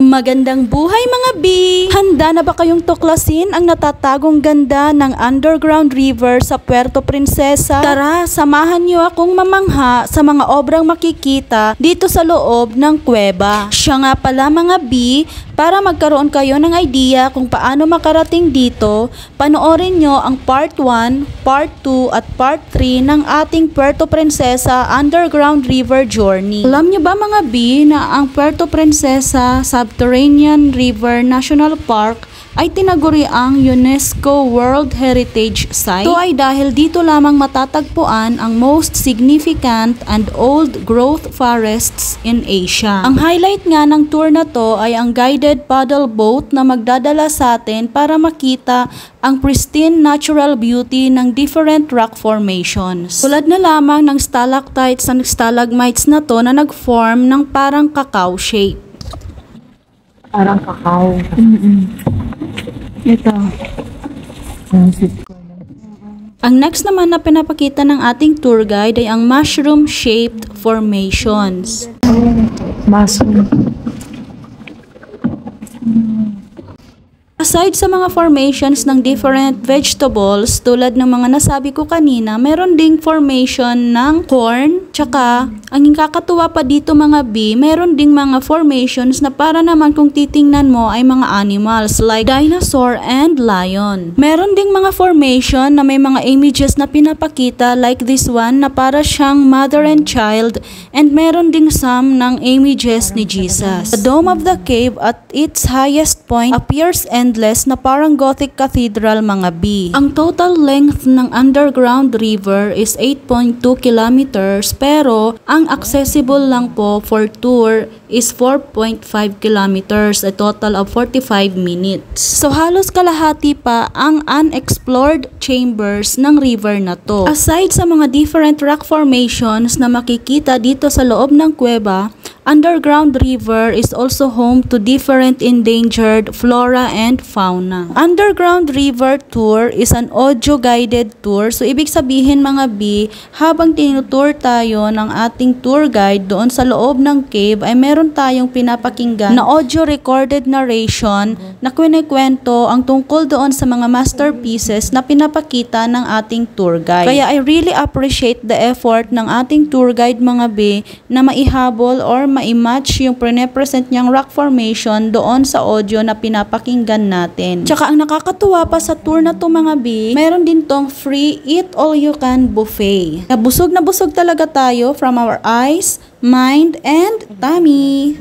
Magandang buhay mga B! Handa na ba kayong tuklasin ang natatagong ganda ng underground river sa Puerto Princesa? Tara, samahan niyo akong mamangha sa mga obrang makikita dito sa loob ng kuweba. Siya nga pala mga B, para magkaroon kayo ng idea kung paano makarating dito, panoorin nyo ang Part 1, Part 2 at Part 3 ng ating Puerto Princesa Underground River Journey. Alam nyo ba mga B na ang Puerto Princesa Subterranean River National Park ay tinaguriang UNESCO World Heritage Site? Ito ay dahil dito lamang matatagpuan ang most significant and old growth forests in Asia. Ang highlight nga ng tour na to ay ang guided paddle boat na magdadala sa atin para makita ang pristine natural beauty ng different rock formations. Tulad na lamang ng stalactites and stalagmites na to na nag-form ng parang cacao shape. Parang kakao. Ito. Ang next naman na pinapakita ng ating tour guide ay ang mushroom-shaped formations. Mushroom. Aside sa mga formations ng different vegetables, tulad ng mga nasabi ko kanina, meron ding formation ng corn, tsaka ang kakatuwa pa dito mga B, meron ding mga formations na para naman kung titingnan mo ay mga animals like dinosaur and lion. Meron ding mga formation na may mga images na pinapakita like this one na para siyang mother and child, and meron ding some ng images ni Jesus. The dome of the cave at its highest point appears endless na parang Gothic cathedral mga B. Ang total length ng underground river is 8.2 kilometers pero ang accessible lang po for tour is 4.5 kilometers, a total of 45 minutes. So halos kalahati pa ang unexplored chambers ng river na to. Aside sa mga different rock formations na makikita dito sa loob ng kuweba, underground river is also home to different endangered flora and fauna. Underground river tour is an audio-guided tour. So, ibig sabihin mga B, habang tinutour tayo ng ating tour guide doon sa loob ng cave, ay meron tayong pinapakinggan na audio-recorded narration na kwento ang tungkol doon sa mga masterpieces na pinapakita ng ating tour guide. Kaya I really appreciate the effort ng ating tour guide mga B na maihabol or ma-match yung pre-present niyang rock formation doon sa audio na pinapakinggan natin. Tsaka ang nakakatuwa pa sa tour na to mga B, meron din tong free eat all you can buffet. Na busog talaga tayo from our eyes, mind, and tummy.